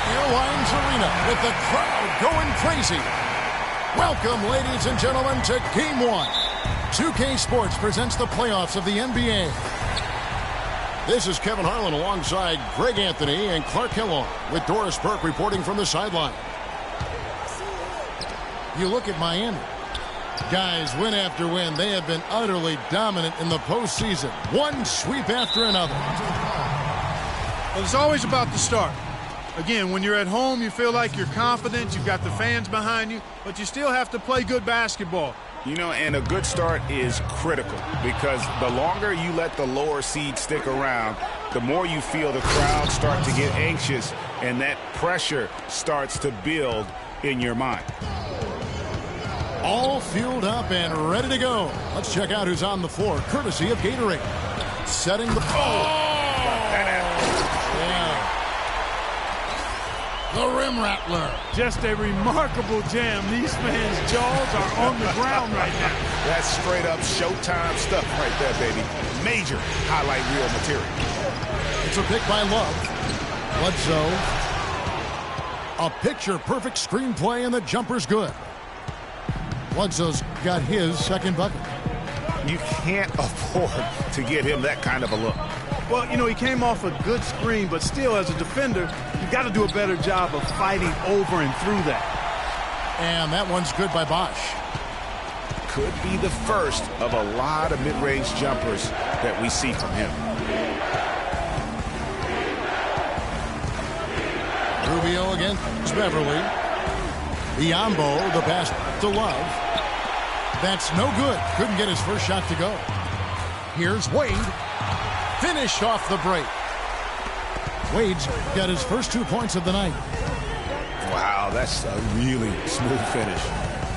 Airlines Arena with the crowd going crazy. Welcome, ladies and gentlemen, to Game 1. 2K Sports presents the playoffs of the NBA. This is Kevin Harlan alongside Greg Anthony and Clark Kellogg with Doris Burke reporting from the sideline. You look at Miami. Guys, win after win, they have been utterly dominant in the postseason. One sweep after another. Well, it's always about the start. Again, when you're at home, you feel like you're confident, you've got the fans behind you, but you still have to play good basketball. You know, and a good start is critical because the longer you let the lower seed stick around, the more you feel the crowd start to get anxious, and that pressure starts to build in your mind. All fueled up and ready to go. Let's check out who's on the floor, courtesy of Gatorade. Setting the... The rim rattler. Just a remarkable jam. These fans' jaws are on the ground right now. That's straight up Showtime stuff right there, baby. Major highlight reel material. It's a pick by Love. Bledsoe. A picture-perfect screenplay, and the jumper's good. Bledsoe's got his second bucket. You can't afford to get him that kind of a look. Well, you know, he came off a good screen, but still, as a defender, you've got to do a better job of fighting over and through that. And that one's good by Bosch. Could be the first of a lot of mid-range jumpers that we see from him. Rubio against Beverly. Biyombo, the pass to Love. That's no good. Couldn't get his first shot to go. Here's Wade. Finish off the break. Wade's got his first 2 points of the night. Wow, that's a really smooth finish.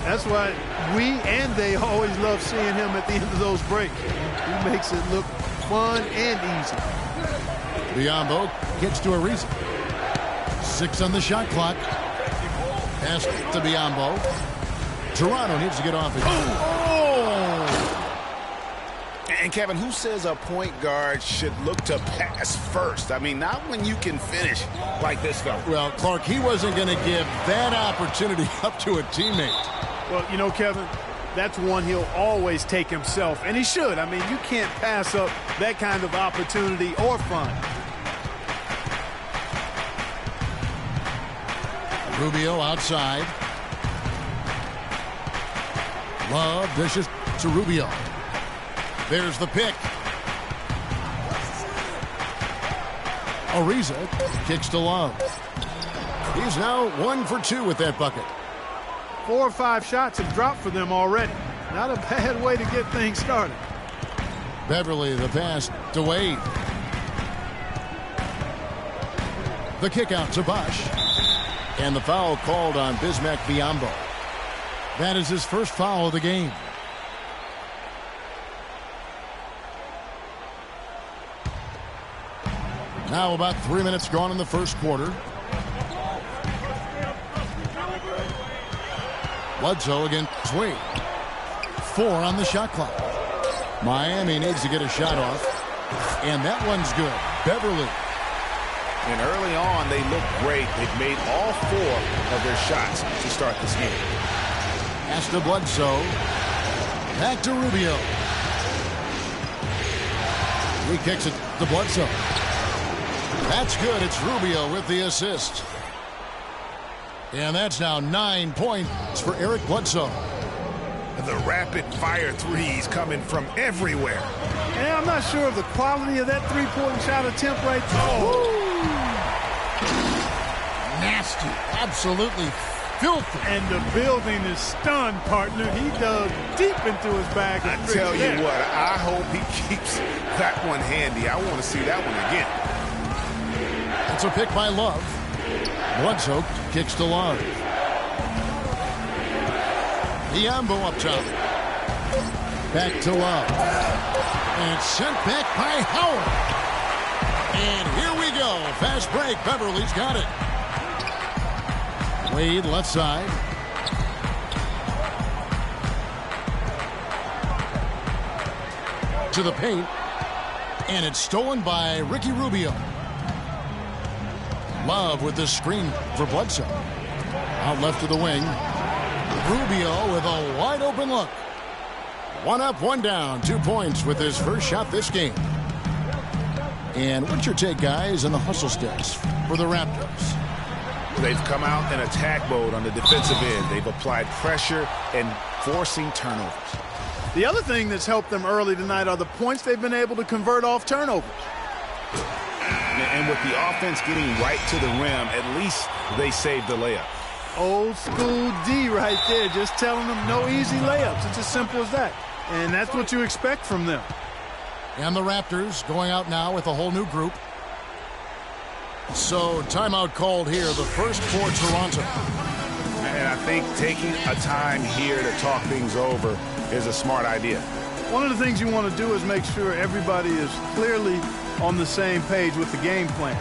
That's why we and they always love seeing him at the end of those breaks. He makes it look fun and easy. Biyombo gets to Ariza. 6 on the shot clock. Pass to Biyombo. Toronto needs to get off it. And, Kevin, who says a point guard should look to pass first? I mean, not when you can finish like this fella. Well, Clark, he wasn't going to give that opportunity up to a teammate. Well, you know, Kevin, that's one he'll always take himself, and he should. I mean, you can't pass up that kind of opportunity or fun. Rubio outside. Love dishes to Rubio. There's the pick. Ariza kicks to Love. He's now 1 for 2 with that bucket. 4 or 5 shots have dropped for them already. Not a bad way to get things started. Beverly, the pass to Wade. The kick out to Bosch. And the foul called on Bismack Biyombo. That is his first foul of the game. Now about 3 minutes gone in the first quarter. Bledsoe against Wade. 4 on the shot clock. Miami needs to get a shot off. And that one's good. Beverly. And early on, they look great. They've made all 4 of their shots to start this game. Pass to Bledsoe. Back to Rubio. He kicks it to Bledsoe. That's good. It's Rubio with the assist. And that's now 9 points for Eric Bledsoe. The rapid-fire threes coming from everywhere. Yeah, I'm not sure of the quality of that three-point shot attempt right there. Oh. Nasty. Absolutely filthy. And the building is stunned, partner. He dug deep into his bag. I tell you what, I hope he keeps that one handy. I want to see that one again. It's a pick by Love. Bledsoe kicks to Love. Biyombo up top. Back to Love. And it's sent back by Howard. And here we go. Fast break. Beverly's got it. Wade left side. To the paint. And it's stolen by Ricky Rubio. Love with the screen for Bledsoe. Out left to the wing. Rubio with a wide open look. 1 up, 1 down. 2 points with his first shot this game. And what's your take, guys, on the hustle stats for the Raptors? They've come out in attack mode on the defensive end. They've applied pressure and forcing turnovers. The other thing that's helped them early tonight are the points they've been able to convert off turnovers. And with the offense getting right to the rim, at least they saved the layup. Old school D right there, just telling them no easy layups. It's as simple as that. And that's what you expect from them. And the Raptors going out now with a whole new group. So timeout called here, the first for Toronto. And I think taking a time here to talk things over is a smart idea. One of the things you want to do is make sure everybody is clearly on the same page with the game plan.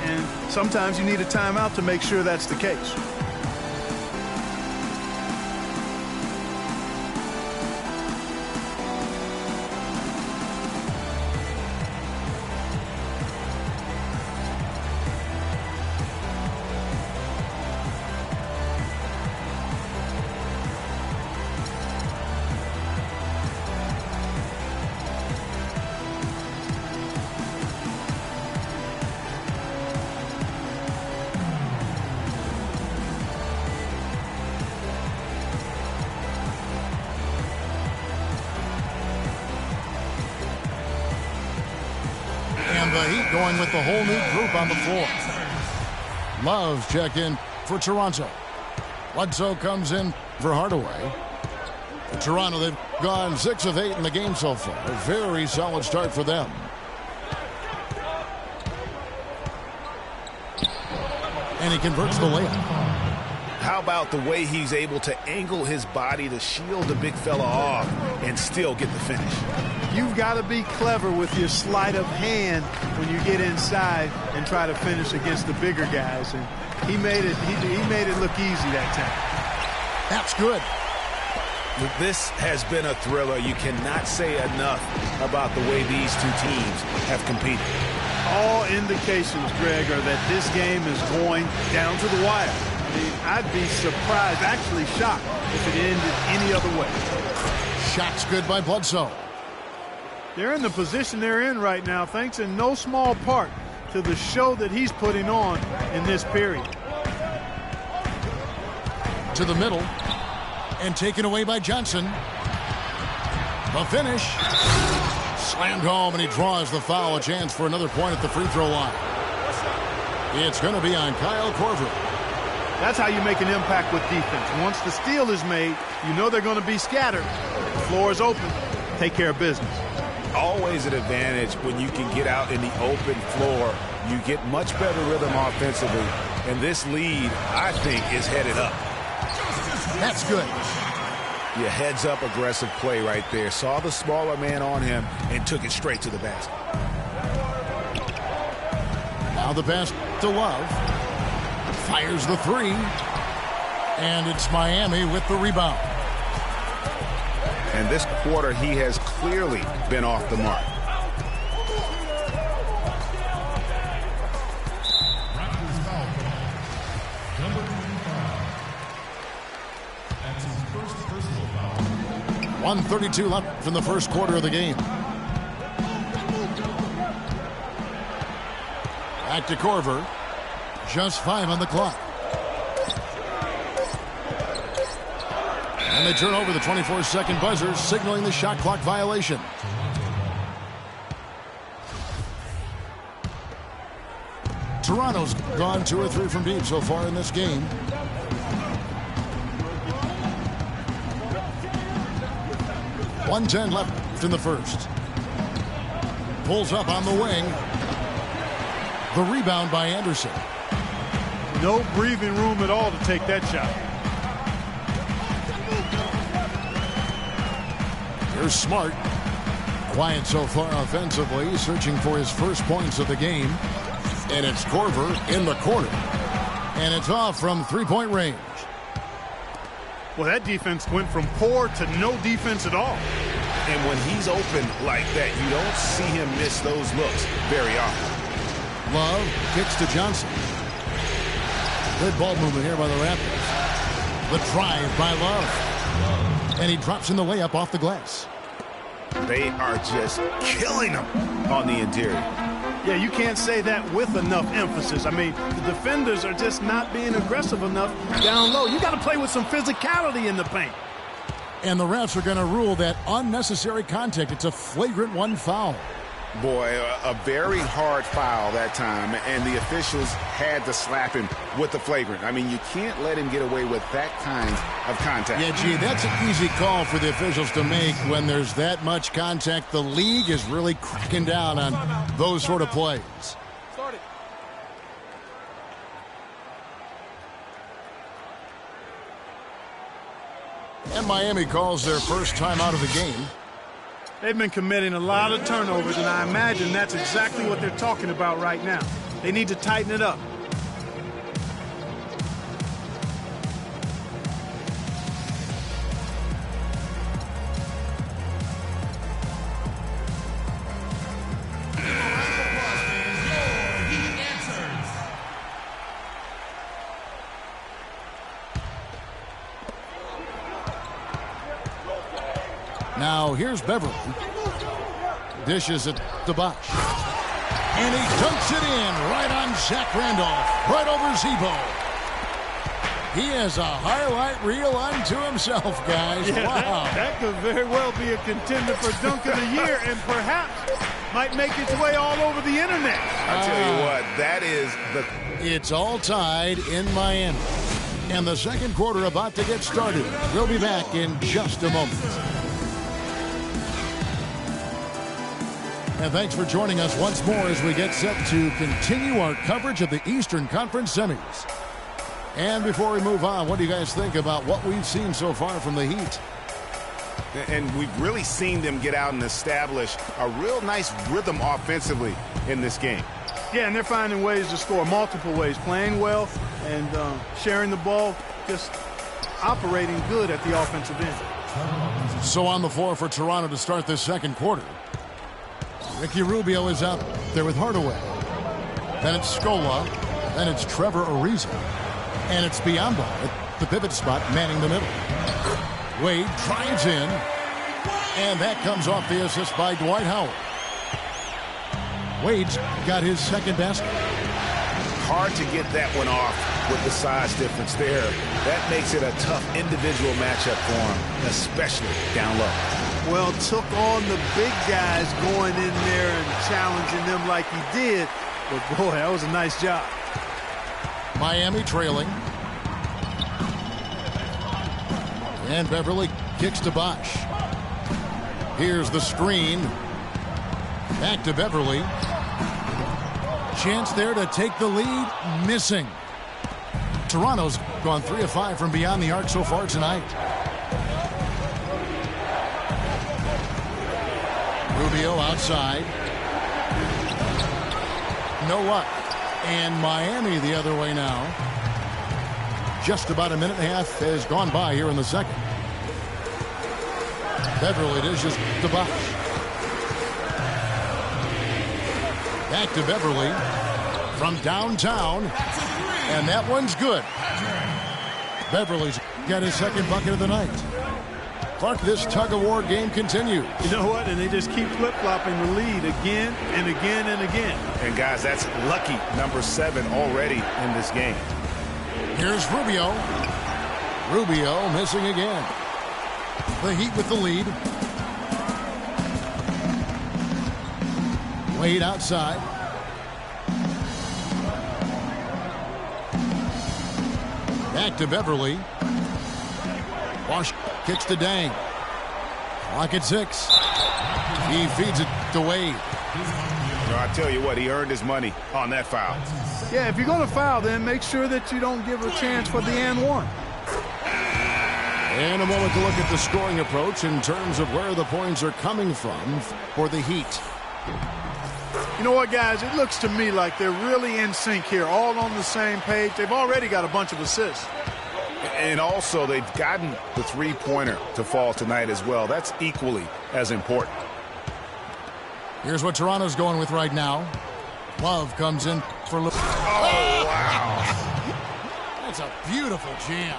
And sometimes you need a timeout to make sure that's the case. The Heat going with the whole new group on the floor. Love check in for Toronto. Bledsoe comes in for Hardaway. For Toronto, they've gone 6 of 8 in the game so far. A very solid start for them. And he converts the layup. How about the way he's able to angle his body to shield the big fella off and still get the finish? You've got to be clever with your sleight of hand when you get inside and try to finish against the bigger guys. And he made it look easy that time. That's good. This has been a thriller. You cannot say enough about the way these two teams have competed. All indications, Greg, are that this game is going down to the wire. I mean, I'd be surprised, actually shocked, if it ended any other way. Shot's good by Bledsoe. They're in the position they're in right now, thanks in no small part to the show that he's putting on in this period. To the middle, and taken away by Johnson. The finish. Slammed home, and he draws the foul. A chance for another point at the free throw line. It's going to be on Kyle Korver. That's how you make an impact with defense. Once the steal is made, you know they're going to be scattered. The floor is open. Take care of business. Always an advantage when you can get out in the open floor. You get much better rhythm offensively. And this lead, I think, is headed up. That's good. Yeah, heads up aggressive play right there. Saw the smaller man on him and took it straight to the basket. Now the pass to Love. Fires the 3. And it's Miami with the rebound. And this quarter, he has clearly been off the mark. Raptors foul call. Number 25. That's his first personal foul. 1:32 left in the first quarter of the game. Back to Korver. Just 5 on the clock. And they turn over the 24-second buzzer, signaling the shot clock violation. Toronto's gone 2 or 3 from deep so far in this game. .110 left in the first. Pulls up on the wing. The rebound by Anderson. No breathing room at all to take that shot. Here's Smart. Quiet so far offensively, searching for his first points of the game. And it's Korver in the corner. And it's off from 3-point range. Well, that defense went from poor to no defense at all. And when he's open like that, you don't see him miss those looks very often. Love kicks to Johnson. Good ball movement here by the Raptors. The drive by Love. And he drops in the layup off the glass. They are just killing them on the interior. Yeah, you can't say that with enough emphasis. I mean, the defenders are just not being aggressive enough down low. You got to play with some physicality in the paint. And the refs are going to rule that unnecessary contact. It's a flagrant 1 foul. Boy, a very hard foul that time, and the officials had to slap him with the flagrant. I mean, you can't let him get away with that kind of contact. Yeah, gee, that's an easy call for the officials to make when there's that much contact. The league is really cracking down on those sort of plays. And Miami calls their first time out of the game. They've been committing a lot of turnovers, and I imagine that's exactly what they're talking about right now. They need to tighten it up. Now here's Beverly. Dishes it to Bosch. And he dunks it in right on Zach Randolph. Right over Zebo. He has a highlight reel unto himself, guys. Yeah, wow. That could very well be a contender for Dunk of the Year and perhaps might make its way all over the internet. I tell you what, that is the... It's all tied in Miami. And the second quarter about to get started. We'll be back in just a moment. And thanks for joining us once more as we get set to continue our coverage of the Eastern Conference semis. And before we move on, what do you guys think about what we've seen so far from the Heat? And we've really seen them get out and establish a real nice rhythm offensively in this game. Yeah, and they're finding ways to score multiple ways, playing well and sharing the ball, just operating good at the offensive end. So on the floor for Toronto to start this second quarter. Ricky Rubio is out there with Hardaway. Then it's Scola. Then it's Trevor Ariza. And it's Biyombo at the pivot spot, manning the middle. Wade drives in. And that comes off the assist by Dwight Howard. Wade's got his second basket. Hard to get that one off with the size difference there. That makes it a tough individual matchup for him, especially down low. Well, took on the big guys going in there and challenging them like he did. But, boy, that was a nice job. Miami trailing. And Beverly kicks to Bosch. Here's the screen. Back to Beverly. Chance there to take the lead. Missing. Toronto's gone 3 of 5 from beyond the arc so far tonight. Rubio outside. No luck. And Miami the other way now. Just about a minute and a half has gone by here in the second. Beverly dishes to Bosch. Back to Beverly from downtown. And that one's good. Beverly's got his second bucket of the night. Clark, this tug-of-war game continues. You know what? And they just keep flip-flopping the lead again and again and again. And, guys, that's lucky number 7 already in this game. Here's Rubio. Rubio missing again. The Heat with the lead. Wade outside. Back to Beverly. Bosch kicks to Dang. Clock at 6. He feeds it to Wade. I tell you what, he earned his money on that foul. Yeah, if you're going to foul, then make sure that you don't give a chance for the and one. And a moment to look at the scoring approach in terms of where the points are coming from for the Heat. You know what, guys? It looks to me like they're really in sync here, all on the same page. They've already got a bunch of assists. And also, they've gotten the three-pointer to fall tonight as well. That's equally as important. Here's what Toronto's going with right now. Love comes in for... Oh, wow. beautiful jam.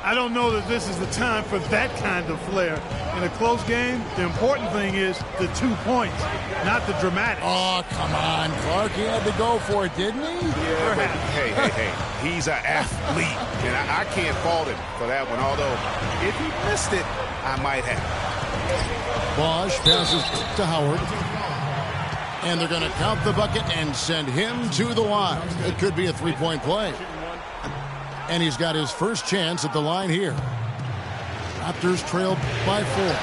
I don't know that this is the time for that kind of flair. In a close game, the important thing is the 2 points, not the dramatics. Oh, come on, Clark. He had to go for it, didn't he? Yeah, but hey. He's an athlete, and I can't fault him for that one. Although, if he missed it, I might have. Bosch passes to Howard. And they're going to count the bucket and send him to the line. It could be a three-point play. And he's got his first chance at the line here. Raptors trail by 4.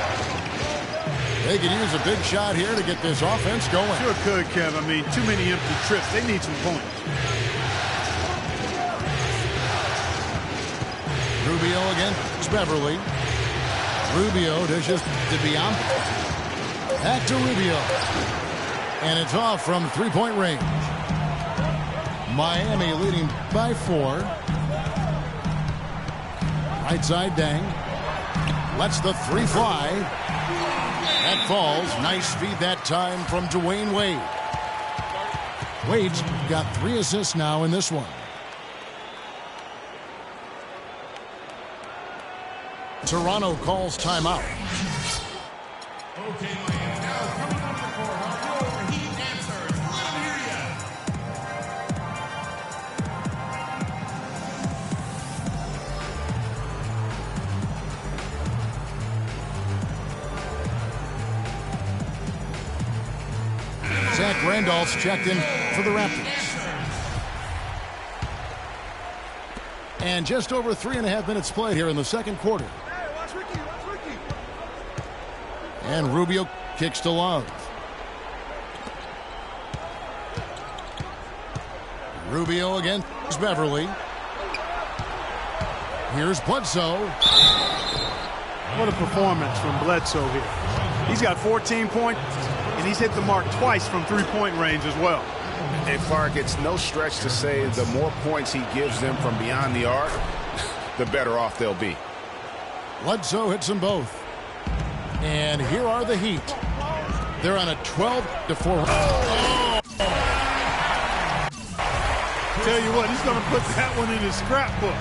They could use a big shot here to get this offense going. Sure could, Kev. I mean, too many empty trips. They need some points. Rubio against Beverly. Rubio dishes to Biombo. Back to Rubio. And it's off from three-point range. Miami leading by 4. Right side, Dang. Lets the 3 fly. That falls. Nice feed that time from Dwayne Wade. Wade's got 3 assists now in this one. Toronto calls timeout. Okay, Miami. Now coming onto the court, our Heat answers. Liberia. Zach Randolph's checked in for the Raptors. And just over 3.5 minutes played here in the second quarter. And Rubio kicks to Love. Rubio against Beverly. Here's Bledsoe. What a performance from Bledsoe here. He's got 14 points, and he's hit the mark twice from three-point range as well. And Clark, it's no stretch to say the more points he gives them from beyond the arc, the better off they'll be. Bledsoe hits them both. And here are the Heat. They're on a 12-4. Tell you what, he's going to put that one in his scrapbook.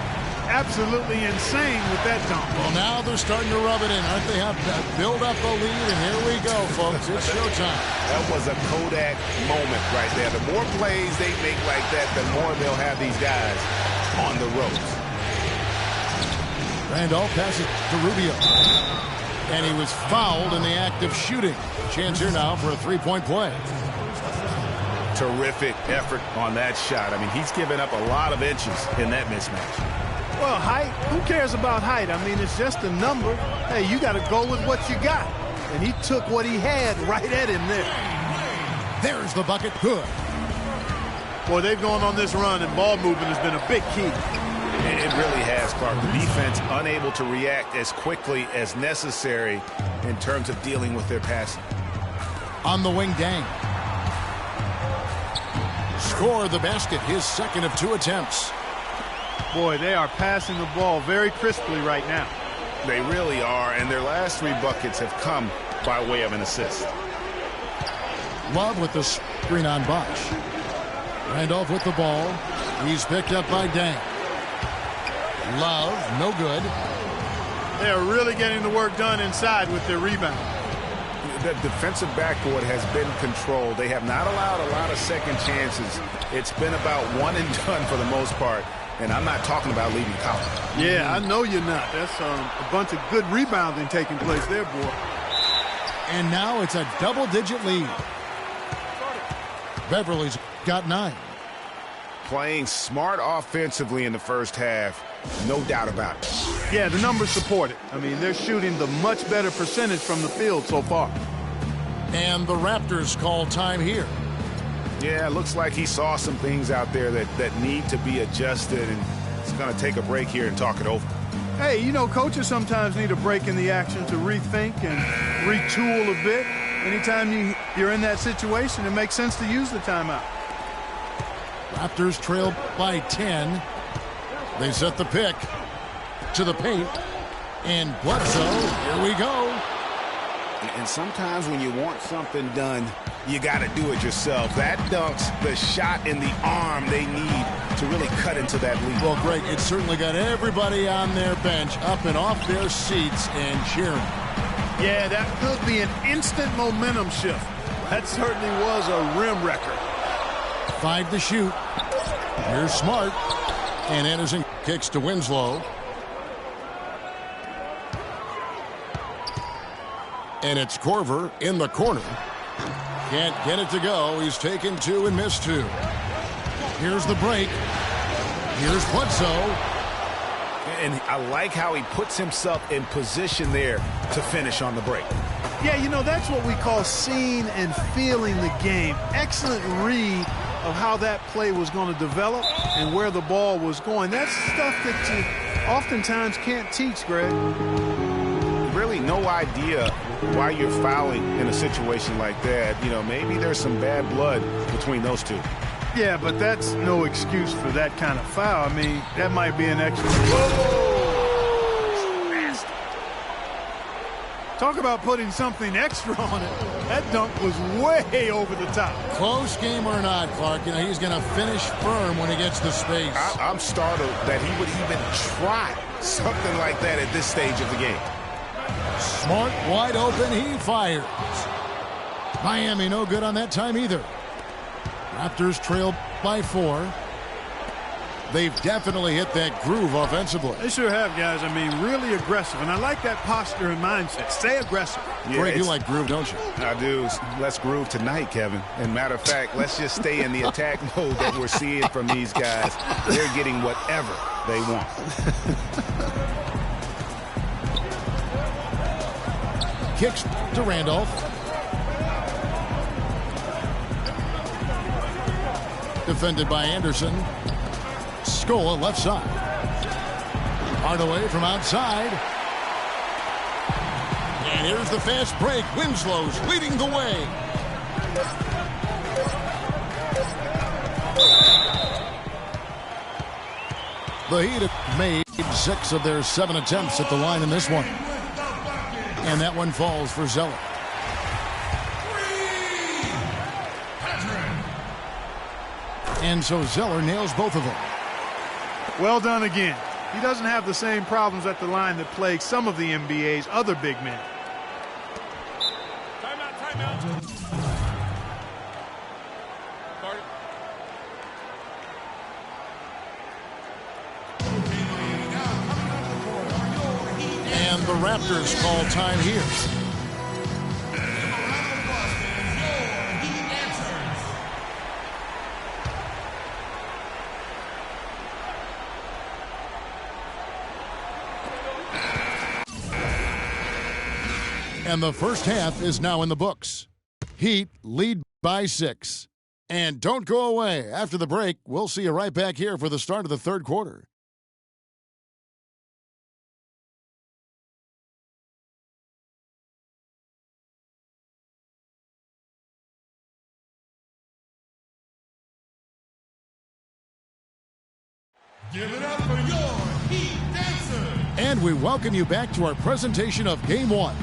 Absolutely insane with that dunk. Well, now they're starting to rub it in, aren't they? Have to build up a lead, and here we go, folks. It's showtime. That was a Kodak moment right there. The more plays they make like that, the more they'll have these guys on the ropes. Randolph passes to Rubio. And he was fouled in the act of shooting. Chance here now for a three-point play. Terrific effort on that shot. I mean, he's given up a lot of inches in that mismatch. Well, height, who cares about height? I mean, it's just a number. Hey, you got to go with what you got. And he took what he had right at him there. There's the bucket. Good. Boy, they've gone on this run, and ball movement has been a big key. It really has, Clark. The defense unable to react as quickly as necessary in terms of dealing with their passing. On the wing, Dang. Score the basket, his second of 2 attempts. Boy, they are passing the ball very crisply right now. They really are, and their last 3 buckets have come by way of an assist. Love with the screen on Bosch. Randolph with the ball. He's picked up by Dang. Love, no good. They are really getting the work done inside with their rebound. The defensive backboard has been controlled. They have not allowed a lot of second chances. It's been about one and done for the most part, and I'm not talking about leaving college. Yeah, I know you're not. That's a bunch of good rebounding taking place there, boy. And now it's a double-digit lead. Beverly's got 9. Playing smart offensively in the first half, no doubt about it. Yeah, the numbers support it. I mean, they're shooting the much better percentage from the field so far. And the Raptors call time here. Yeah, it looks like he saw some things out there that need to be adjusted, and he's going to take a break here and talk it over. Hey, you know, coaches sometimes need a break in the action to rethink and retool a bit. Anytime you're in that situation, it makes sense to use the timeout. Raptors trail by 10. They set the pick to the paint. And Bledsoe, here we go. And sometimes when you want something done, you got to do it yourself. That dunk's the shot in the arm they need to really cut into that lead. Well, Greg, it certainly got everybody on their bench up and off their seats and cheering. Yeah, that could be an instant momentum shift. That certainly was a rim record. 5 to shoot. Here's Smart. And Anderson kicks to Winslow. And it's Korver in the corner. Can't get it to go. He's taken 2 and missed 2. Here's the break. Here's Bledsoe. And I like how he puts himself in position there to finish on the break. Yeah, you know, that's what we call seeing and feeling the game. Excellent read of how that play was going to develop and where the ball was going. That's stuff that you oftentimes can't teach, Greg. Really no idea why you're fouling in a situation like that. You know, maybe there's some bad blood between those two. Yeah, but that's no excuse for that kind of foul. I mean, that might be an extra. Whoa! Talk about putting something extra on it. That dunk was way over the top. Close game or not, Clark, you know, he's going to finish firm when he gets the space. I'm startled that he would even try something like that at this stage of the game. Smart, wide open, he fires. Miami no good on that time either. Raptors trail by 4. They've definitely hit that groove offensively. They sure have, guys. I mean, really aggressive. And I like that posture and mindset. Stay aggressive. Yeah, Greg, you like groove, don't you? I do. Let's groove tonight, Kevin. And matter of fact, let's just stay in the attack mode that we're seeing from these guys. They're getting whatever they want. Kicks to Randolph. Defended by Anderson. Scola left side. Hardaway from outside. And here's the fast break. Winslow's leading the way. The Heat have made 6 of their 7 attempts at the line in this one. And that one falls for Zeller. And so Zeller nails both of them. Well done again. He doesn't have the same problems at the line that plague some of the NBA's other big men. Timeout. And the Raptors call time here. And the first half is now in the books. Heat lead by 6. And don't go away. After the break, we'll see you right back here for the start of the third quarter. Give it up for your Heat Dancers. And we welcome you back to our presentation of Game 1.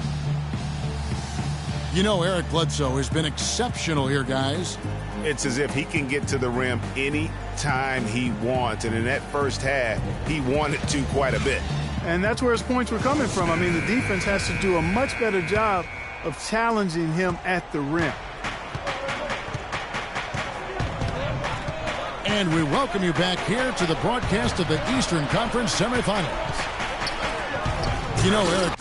You know, Eric Bledsoe has been exceptional here, guys. It's as if he can get to the rim any time he wants. And in that first half, he wanted to quite a bit. And that's where his points were coming from. I mean, the defense has to do a much better job of challenging him at the rim. And we welcome you back here to the broadcast of the Eastern Conference semifinals. You know, Eric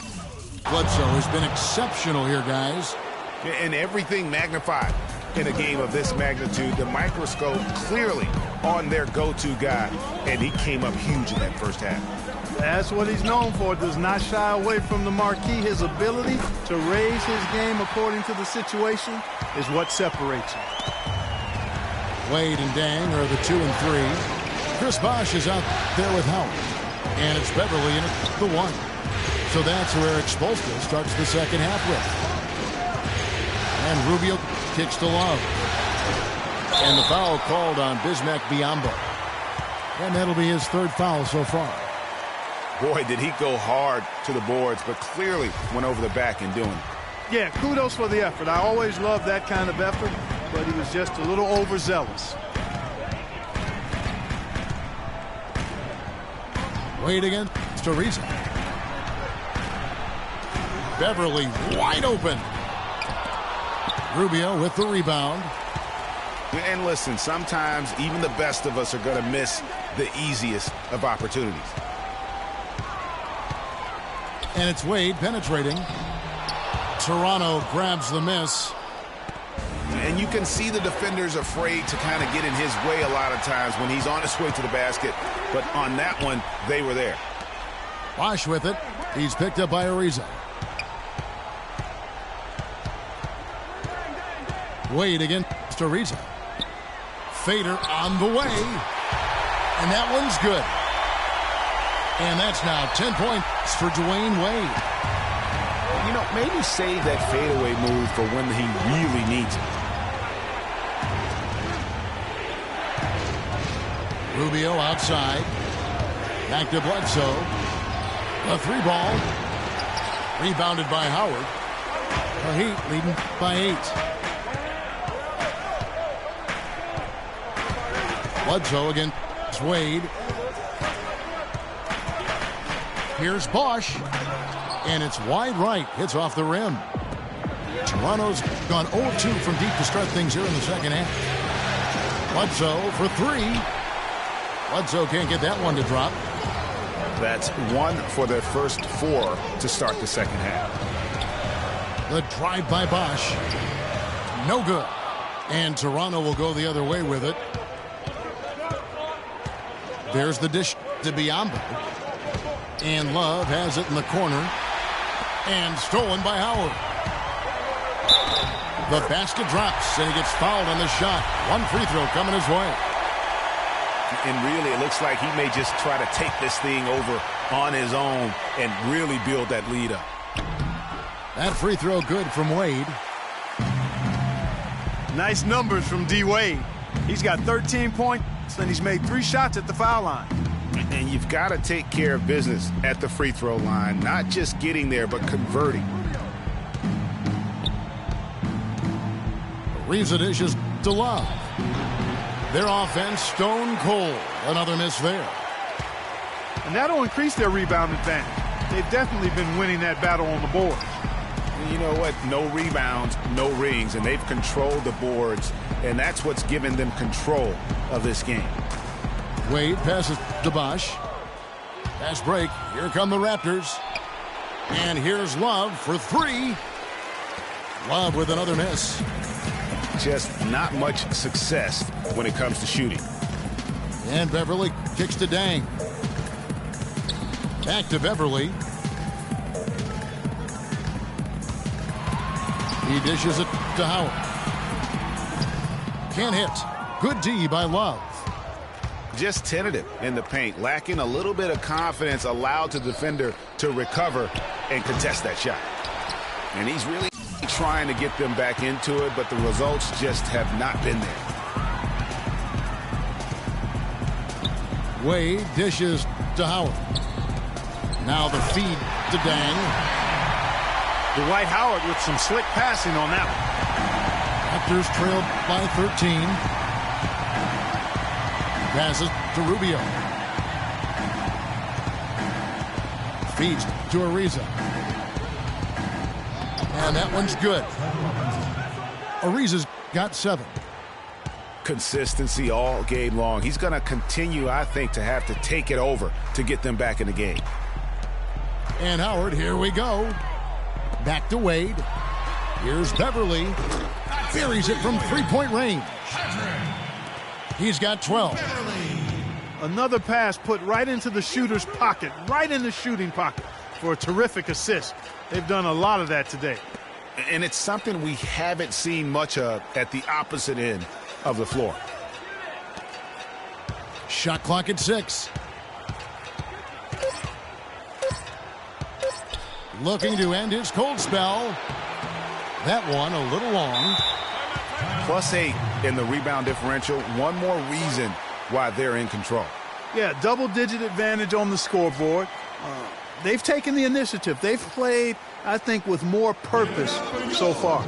Bledsoe has been exceptional here, guys. And everything magnified in a game of this magnitude. The microscope clearly on their go-to guy, and he came up huge in that first half. That's what he's known for. Does not shy away from the marquee. His ability to raise his game according to the situation is what separates him. Wade and Dang are the 2 and 3. Chris Bosh is out there with Howard. And it's Beverly in at the 1. So that's where Eric Spoelstra starts the second half with. And Rubio kicks to Love. And the foul called on Bismack Biyombo. And that'll be his 3rd foul so far. Boy, did he go hard to the boards, but clearly went over the back in doing it. Yeah, kudos for the effort. I always love that kind of effort, but he was just a little overzealous. Wade against Ariza. Beverly wide open. Rubio with the rebound. And listen, sometimes even the best of us are going to miss the easiest of opportunities. And it's Wade penetrating. Toronto grabs the miss. And you can see the defenders afraid to kind of get in his way a lot of times when he's on his way to the basket. But on that one, they were there. Bosch with it. He's picked up by Ariza. Wade against Ariza. Fader on the way. And that one's good. And that's now 10 points for Dwayne Wade. You know, maybe save that fadeaway move for when he really needs it. Rubio outside. Back to Bledsoe. The three ball. Rebounded by Howard. The Heat leading by 8. Bledsoe against Wade. Here's Bosch. And it's wide right. Hits off the rim. Toronto's gone 0-2 from deep to start things here in the second half. Bledsoe for 3. Bledsoe can't get that one to drop. That's 1 for their first 4 to start the second half. The drive by Bosch. No good. And Toronto will go the other way with it. There's the dish to Biyombo. And Love has it in the corner. And stolen by Howard. The basket drops, and he gets fouled on the shot. One free throw coming his way. And really, it looks like he may just try to take this thing over on his own and really build that lead up. That free throw good from Wade. Nice numbers from D. Wade. He's got 13 points, and he's made 3 shots at the foul line. And you've got to take care of business at the free throw line, not just getting there, but converting. Ariza dishes to Love. Their offense stone cold. Another miss there. And that'll increase their rebound advantage. They've definitely been winning that battle on the board. You know what? No rebounds, no rings, and they've controlled the boards, and that's what's given them control of this game. Wade passes to Bosch. Pass break. Here come the Raptors. And here's Love for 3. Love with another miss. Just not much success when it comes to shooting. And Beverly kicks to Dang. Back to Beverly. He dishes it to Howard. Can't hit. Good D by Love. Just tentative in the paint, lacking a little bit of confidence, allowed the defender to recover and contest that shot. And he's really trying to get them back into it, but the results just have not been there. Wade dishes to Howard. Now the feed to Dang. Dwight Howard with some slick passing on that one. Raptors trailed by 13. Passes to Rubio. Feeds to Ariza. And that one's good. Ariza's got 7. Consistency all game long. He's going to continue, I think, to have to take it over to get them back in the game. And Howard, here we go. Back to Wade. Here's Beverly. Buries it from 3-point range. He's got 12. Another pass put right into the shooter's pocket, right in the shooting pocket for a terrific assist. They've done a lot of that today. And it's something we haven't seen much of at the opposite end of the floor. Shot clock at 6. Looking to end his cold spell. That one a little long. +8 in the rebound differential. One more reason why they're in control. Yeah, double-digit advantage on the scoreboard. they've taken the initiative. They've played, I think, with more purpose so far.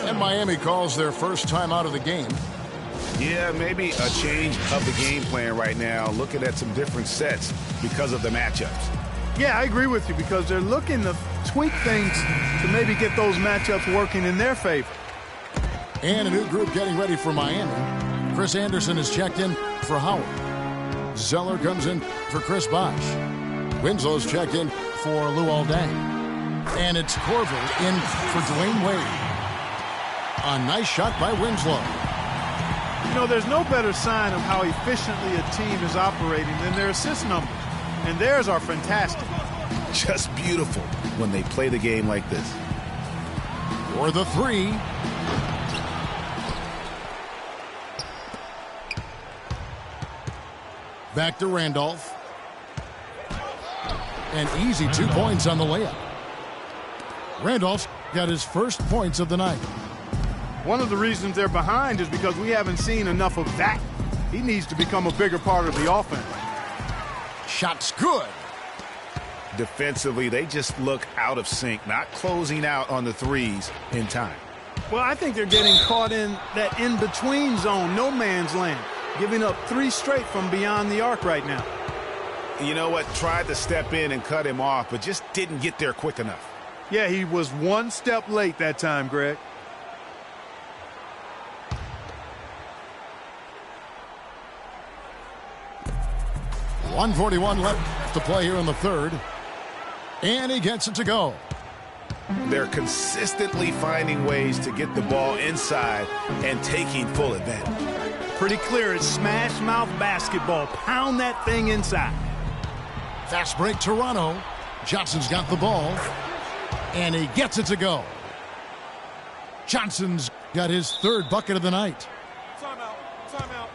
And Miami calls their first time out of the game. Yeah, maybe a change of the game plan right now, looking at some different sets because of the matchups. Yeah, I agree with you because they're looking to tweak things to maybe get those matchups working in their favor. And a new group getting ready for Miami. Chris Anderson is checked in for Howard. Zeller comes in for Chris Bosh. Winslow's checked in for Luol Deng. And it's Korver in for Dwayne Wade. A nice shot by Winslow. You know, there's no better sign of how efficiently a team is operating than their assist numbers. And theirs are fantastic. Just beautiful when they play the game like this. For the three. Back to Randolph. An easy 2 points on the layup. Randolph got his first points of the night. One of the reasons they're behind is because we haven't seen enough of that. He needs to become a bigger part of the offense. Shot's good. Defensively, they just look out of sync, not closing out on the threes in time. Well, I think they're getting caught in that in-between zone, no man's land, giving up 3 straight from beyond the arc right now. You know what? Tried to step in and cut him off, but just didn't get there quick enough. Yeah, he was 1 step late that time, Greg. .141 left to play here in the third. And he gets it to go. They're consistently finding ways to get the ball inside and taking full advantage. Pretty clear it's smash mouth basketball. Pound that thing inside. Fast break Toronto. Johnson's got the ball. And he gets it to go. Johnson's got his 3rd bucket of the night. Timeout. Timeout.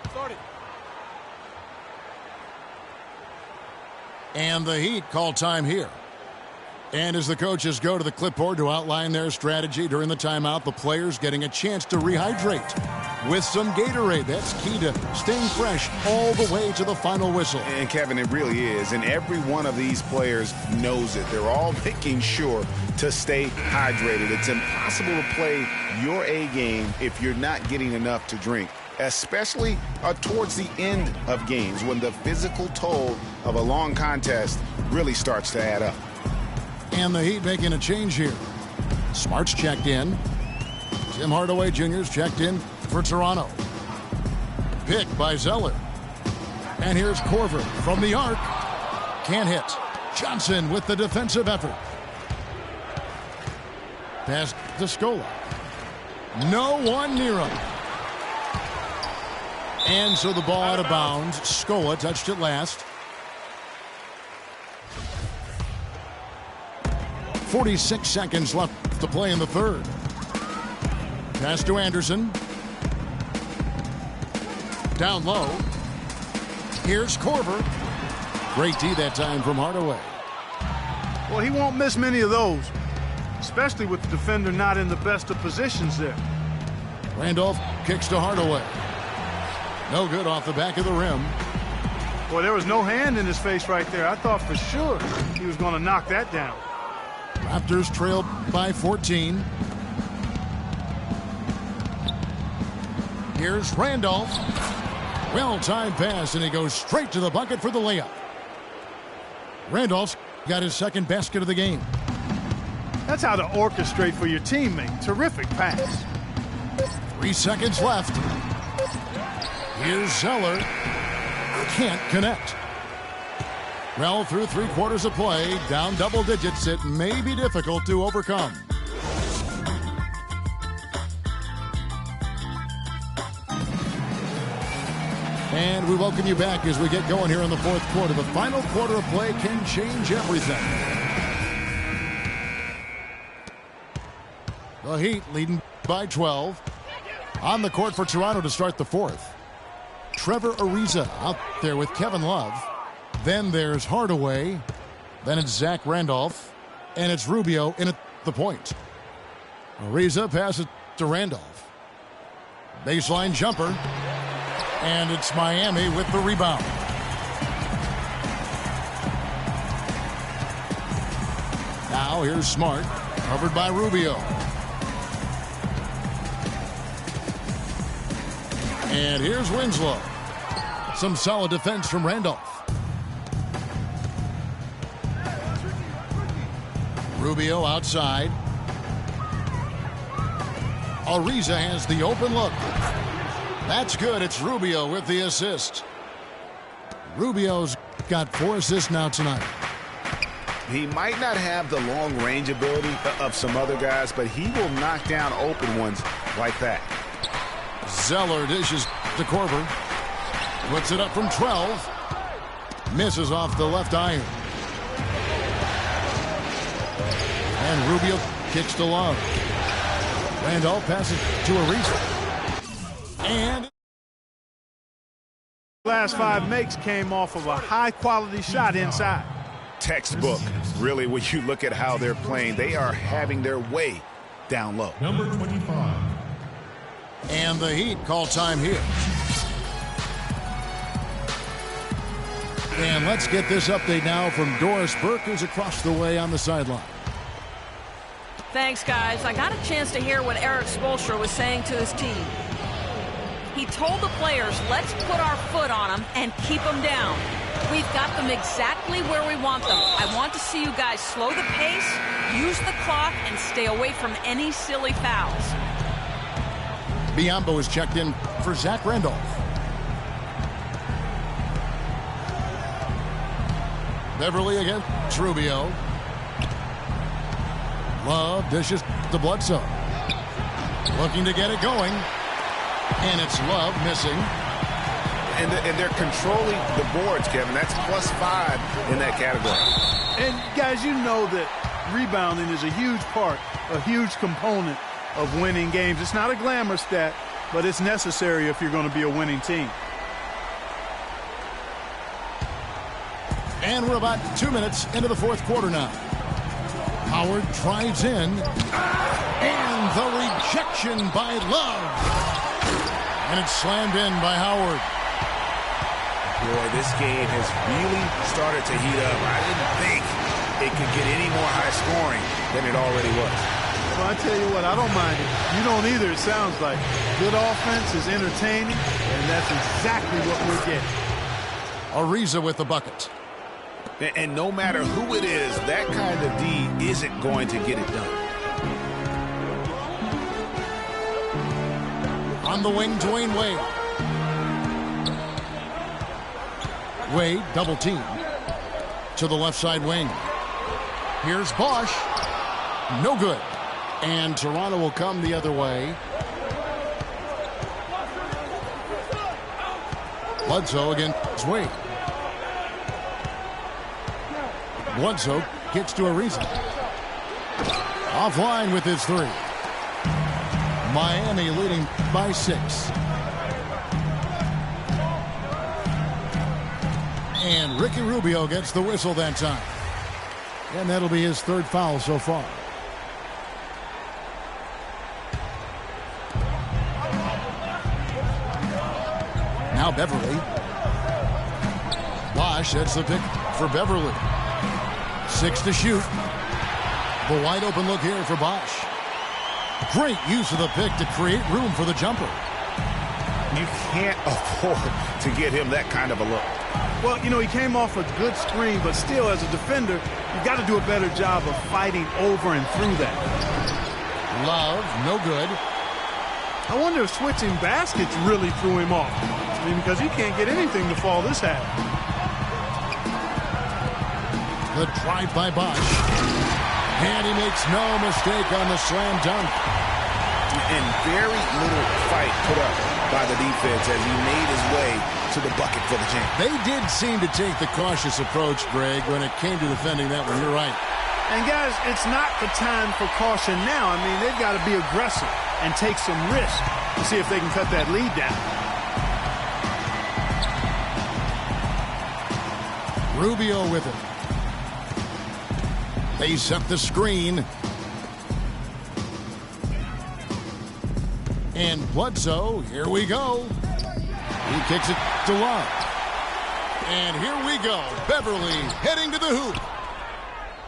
Start it. And the Heat call time here. And as the coaches go to the clipboard to outline their strategy during the timeout, the players getting a chance to rehydrate with some Gatorade. That's key to staying fresh all the way to the final whistle. And Kevin, it really is. And every one of these players knows it. They're all making sure to stay hydrated. It's impossible to play your A game if you're not getting enough to drink, especially towards the end of games when the physical toll of a long contest really starts to add up. And the Heat making a change here. Smart's checked in. Tim Hardaway Jr.'s checked in for Toronto. Pick by Zeller. And here's Korver from the arc. Can't hit. Johnson with the defensive effort. Pass to Scola. No one near him. And so the ball out of bounds. Scola touched it last. 46 seconds left to play in the third. Pass to Anderson. Down low. Here's Korver. Great D that time from Hardaway. Well, he won't miss many of those, especially with the defender not in the best of positions there. Randolph kicks to Hardaway. No good off the back of the rim. Boy, there was no hand in his face right there. I thought for sure he was going to knock that down. Raptors trailed by 14. Here's Randolph. Well-timed pass, and he goes straight to the bucket for the layup. Randolph's got his 2nd basket of the game. That's how to orchestrate for your teammate. Terrific pass. 3 seconds left. Here's Zeller. Can't connect. Well, through 3/4 of play, down double digits, it may be difficult to overcome. And we welcome you back as we get going here in the 4th quarter. The final quarter of play can change everything. The Heat leading by 12. On the court for Toronto to start the 4th. Trevor Ariza out there with Kevin Love. Then there's Hardaway. Then it's Zach Randolph. And it's Rubio in at the point. Ariza passes to Randolph. Baseline jumper. And it's Miami with the rebound. Now here's Smart, covered by Rubio. And here's Winslow. Some solid defense from Randolph. Rubio outside. Ariza has the open look. That's good. It's Rubio with the assist. Rubio's got 4 assists now tonight. He might not have the long-range ability of some other guys, but he will knock down open ones like that. Zeller dishes to Korver. Puts it up from 12. Misses off the left iron. And Rubio kicks to Love. Randolph passes to Ariza. And last 5 makes came off of a high-quality shot inside. Textbook. Really, when you look at how they're playing, they are having their way down low. Number 25. And the Heat call time here. And let's get this update now from Doris Burke, who's across the way on the sideline. Thanks, guys. I got a chance to hear what Eric Spoelstra was saying to his team. He told the players, let's put our foot on them and keep them down. We've got them exactly where we want them. I want to see you guys slow the pace, use the clock, and stay away from any silly fouls. Biombo is checked in for Zach Randolph. Beverly against Rubio. Love dishes to Bledsoe. Looking to get it going. And it's Love missing. And they're controlling the boards, Kevin. That's +5 in that category. And, guys, you know that rebounding is a huge part, a huge component of winning games. It's not a glamour stat, but it's necessary if you're going to be a winning team. And we're about 2 minutes into the 4th quarter now. Howard drives in. And the rejection by Love. And it's slammed in by Howard. Boy, this game has really started to heat up. I didn't think it could get any more high scoring than it already was. Well, I tell you what, I don't mind it. You don't either, it sounds like. Good offense is entertaining, and that's exactly what we're getting. Ariza with the bucket. And no matter who it is, that kind of D isn't going to get it done. On the wing, Dwayne Wade. Wade, double team. To the left side wing. Here's Bosch. No good. And Toronto will come the other way. Bledsoe against Wade. Bledsoe gets to Ariza. Offline with his 3. Miami leading by 6. And Ricky Rubio gets the whistle that time. And that'll be his 3rd foul so far. Now Beverly. Bosch sets the pick for Beverly. 6 to shoot. The wide open look here for Bosch. Great use of the pick to create room for the jumper. You can't afford to get him that kind of a look. Well, you know, he came off a good screen, but still, as a defender, you got to do a better job of fighting over and through that. Love, no good. I wonder if switching baskets really threw him off. I mean, because he can't get anything to fall this half. The drive by Bosch. And he makes no mistake on the slam dunk. And very little fight put up by the defense as he made his way to the bucket for the jam. They did seem to take the cautious approach, Greg, when it came to defending that one. You're right. And, guys, it's not the time for caution now. I mean, they've got to be aggressive and take some risk to see if they can cut that lead down. Rubio with it. They set the screen. And Bledsoe, here we go. He kicks it to Love. And here we go. Beverly heading to the hoop.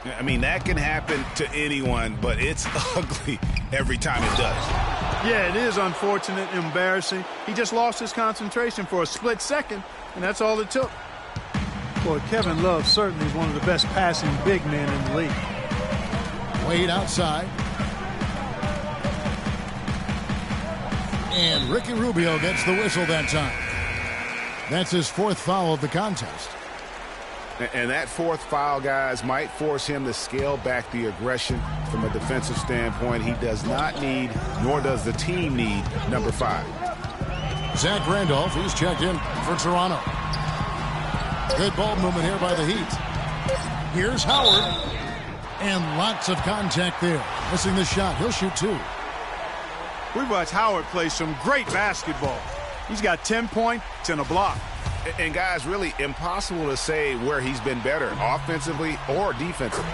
I mean, that can happen to anyone, but it's ugly every time it does. Yeah, it is unfortunate, embarrassing. He just lost his concentration for a split second, and that's all it took. Boy, Kevin Love certainly is one of the best passing big men in the league. Wade outside. And Ricky Rubio gets the whistle that time. That's his 4th foul of the contest. And that 4th foul, guys, might force him to scale back the aggression from a defensive standpoint. He does not need, nor does the team need, number 5. Zach Randolph, he's checked in for Toronto. Good ball movement here by the Heat. Here's Howard. And lots of contact there. Missing the shot. He'll shoot 2. We watched Howard play some great basketball. He's got 10 points and a block. And, guys, really impossible to say where he's been better, offensively or defensively.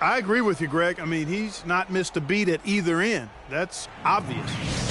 I agree with you, Greg. I mean, he's not missed a beat at either end. That's obvious.